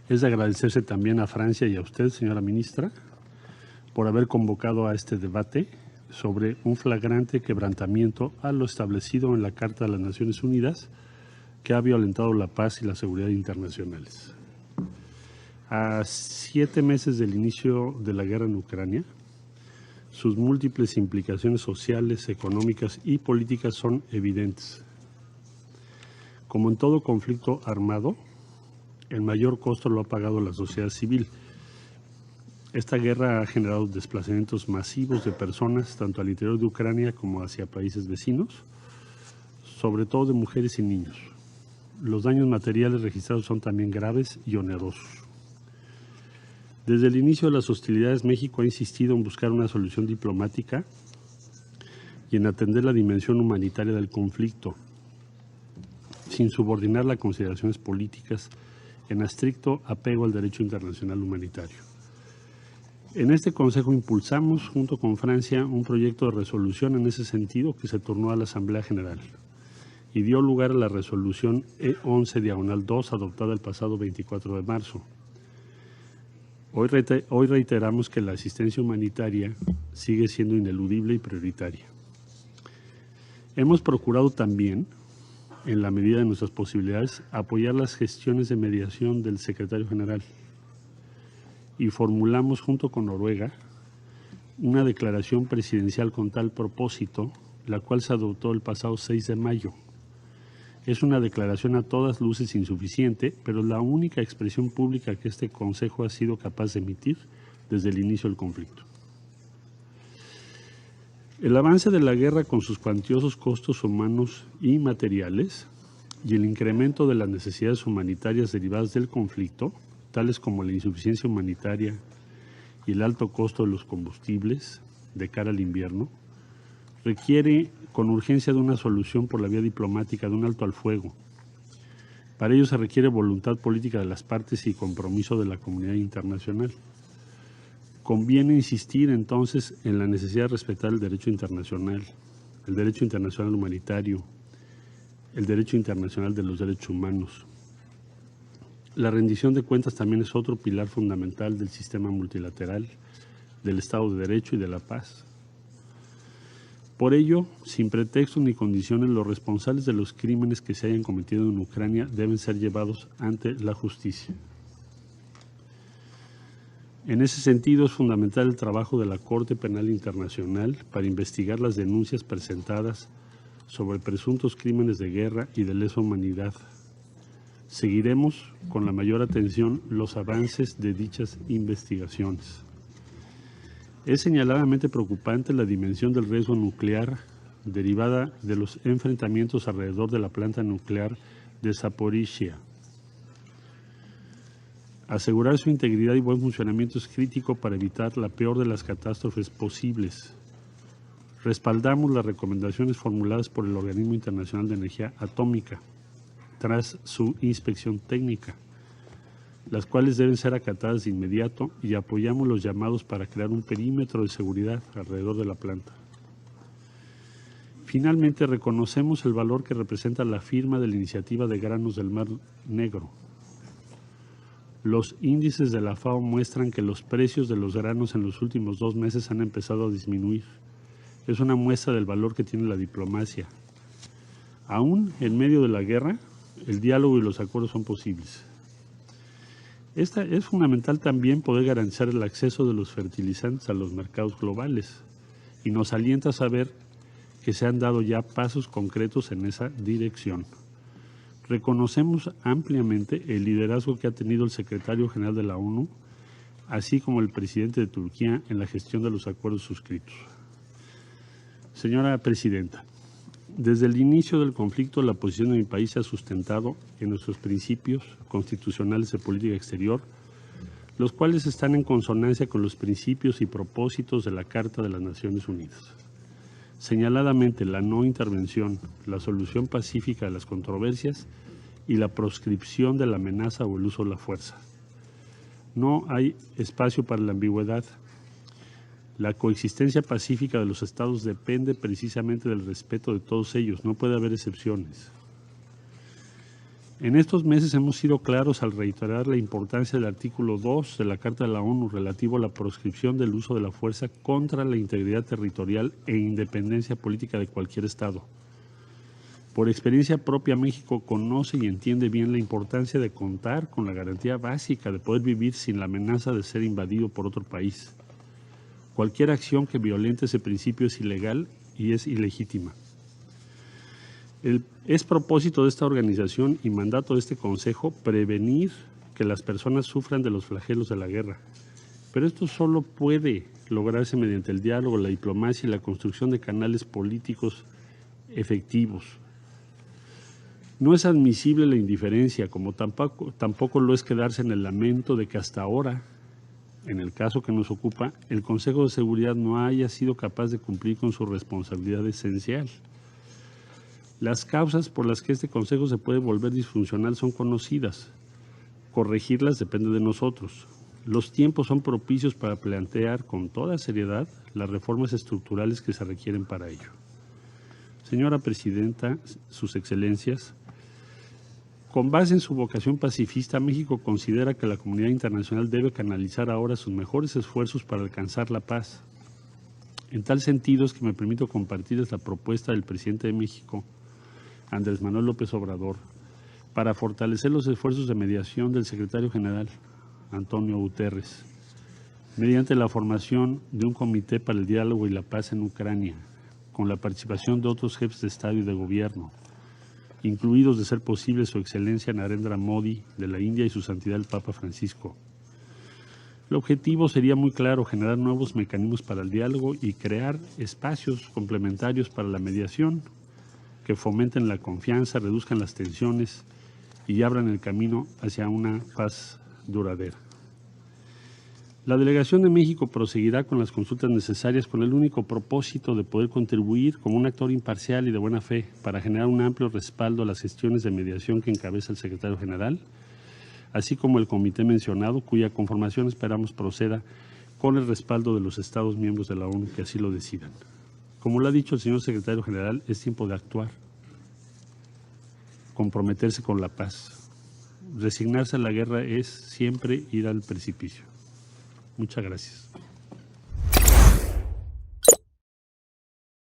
Es de agradecerse también a Francia y a usted, señora ministra, por haber convocado a este debate sobre un flagrante quebrantamiento a lo establecido en la Carta de las Naciones Unidas que ha violentado la paz y la seguridad internacionales. A 7 meses del inicio de la guerra en Ucrania, sus múltiples implicaciones sociales, económicas y políticas son evidentes. Como en todo conflicto armado, el mayor costo lo ha pagado la sociedad civil. Esta guerra ha generado desplazamientos masivos de personas, tanto al interior de Ucrania como hacia países vecinos, sobre todo de mujeres y niños. Los daños materiales registrados son también graves y onerosos. Desde el inicio de las hostilidades, México ha insistido en buscar una solución diplomática y en atender la dimensión humanitaria del conflicto, sin subordinar las consideraciones políticas en estricto apego al derecho internacional humanitario. En este Consejo impulsamos, junto con Francia, un proyecto de resolución en ese sentido que se turnó a la Asamblea General y dio lugar a la resolución E11-2 adoptada el pasado 24 de marzo. Hoy reiteramos que la asistencia humanitaria sigue siendo ineludible y prioritaria. Hemos procurado también, en la medida de nuestras posibilidades, apoyar las gestiones de mediación del secretario general y formulamos junto con Noruega una declaración presidencial con tal propósito, la cual se adoptó el pasado 6 de mayo. Es una declaración a todas luces insuficiente, pero la única expresión pública que este Consejo ha sido capaz de emitir desde el inicio del conflicto. El avance de la guerra con sus cuantiosos costos humanos y materiales y el incremento de las necesidades humanitarias derivadas del conflicto, tales como la insuficiencia humanitaria y el alto costo de los combustibles de cara al invierno, requiere con urgencia de una solución por la vía diplomática, de un alto al fuego. Para ello se requiere voluntad política de las partes y compromiso de la comunidad internacional. Conviene insistir entonces en la necesidad de respetar el derecho internacional humanitario, el derecho internacional de los derechos humanos. La rendición de cuentas también es otro pilar fundamental del sistema multilateral, del Estado de Derecho y de la paz. Por ello, sin pretextos ni condiciones, los responsables de los crímenes que se hayan cometido en Ucrania deben ser llevados ante la justicia. En ese sentido, es fundamental el trabajo de la Corte Penal Internacional para investigar las denuncias presentadas sobre presuntos crímenes de guerra y de lesa humanidad. Seguiremos con la mayor atención los avances de dichas investigaciones. Es señaladamente preocupante la dimensión del riesgo nuclear derivada de los enfrentamientos alrededor de la planta nuclear de Zaporizhia. Asegurar su integridad y buen funcionamiento es crítico para evitar la peor de las catástrofes posibles. Respaldamos las recomendaciones formuladas por el Organismo Internacional de Energía Atómica tras su inspección técnica, las cuales deben ser acatadas de inmediato, y apoyamos los llamados para crear un perímetro de seguridad alrededor de la planta. Finalmente, reconocemos el valor que representa la firma de la iniciativa de granos del Mar Negro. Los índices de la FAO muestran que los precios de los granos en los últimos 2 meses han empezado a disminuir. Es una muestra del valor que tiene la diplomacia. Aún en medio de la guerra, el diálogo y los acuerdos son posibles. Es fundamental también poder garantizar el acceso de los fertilizantes a los mercados globales, y nos alienta a saber que se han dado ya pasos concretos en esa dirección. Reconocemos ampliamente el liderazgo que ha tenido el secretario general de la ONU, así como el presidente de Turquía en la gestión de los acuerdos suscritos. Señora Presidenta, desde el inicio del conflicto, la posición de mi país se ha sustentado en nuestros principios constitucionales de política exterior, los cuales están en consonancia con los principios y propósitos de la Carta de las Naciones Unidas. Señaladamente, la no intervención, la solución pacífica de las controversias y la proscripción de la amenaza o el uso de la fuerza. No hay espacio para la ambigüedad. La coexistencia pacífica de los estados depende precisamente del respeto de todos ellos, no puede haber excepciones. En estos meses hemos sido claros al reiterar la importancia del artículo 2 de la Carta de la ONU relativo a la proscripción del uso de la fuerza contra la integridad territorial e independencia política de cualquier Estado. Por experiencia propia, México conoce y entiende bien la importancia de contar con la garantía básica de poder vivir sin la amenaza de ser invadido por otro país. Cualquier acción que violente ese principio es ilegal y es ilegítima. Es propósito de esta organización y mandato de este Consejo prevenir que las personas sufran de los flagelos de la guerra. Pero esto solo puede lograrse mediante el diálogo, la diplomacia y la construcción de canales políticos efectivos. No es admisible la indiferencia, como tampoco lo es quedarse en el lamento de que hasta ahora, en el caso que nos ocupa, el Consejo de Seguridad no haya sido capaz de cumplir con su responsabilidad esencial. Las causas por las que este Consejo se puede volver disfuncional son conocidas. Corregirlas depende de nosotros. Los tiempos son propicios para plantear con toda seriedad las reformas estructurales que se requieren para ello. Señora Presidenta, Sus Excelencias, con base en su vocación pacifista, México considera que la comunidad internacional debe canalizar ahora sus mejores esfuerzos para alcanzar la paz. En tal sentido es que me permito compartirles la propuesta del presidente de México, Andrés Manuel López Obrador, para fortalecer los esfuerzos de mediación del secretario general, Antonio Guterres, mediante la formación de un comité para el diálogo y la paz en Ucrania, con la participación de otros jefes de Estado y de Gobierno, incluidos, de ser posible, Su Excelencia Narendra Modi de la India y Su Santidad el Papa Francisco. El objetivo sería muy claro: generar nuevos mecanismos para el diálogo y crear espacios complementarios para la mediación que fomenten la confianza, reduzcan las tensiones y abran el camino hacia una paz duradera. La delegación de México proseguirá con las consultas necesarias con el único propósito de poder contribuir como un actor imparcial y de buena fe para generar un amplio respaldo a las gestiones de mediación que encabeza el secretario general, así como el comité mencionado, cuya conformación esperamos proceda con el respaldo de los Estados miembros de la ONU que así lo decidan. Como lo ha dicho el señor secretario general, es tiempo de actuar, comprometerse con la paz. Resignarse a la guerra es siempre ir al precipicio. Muchas gracias.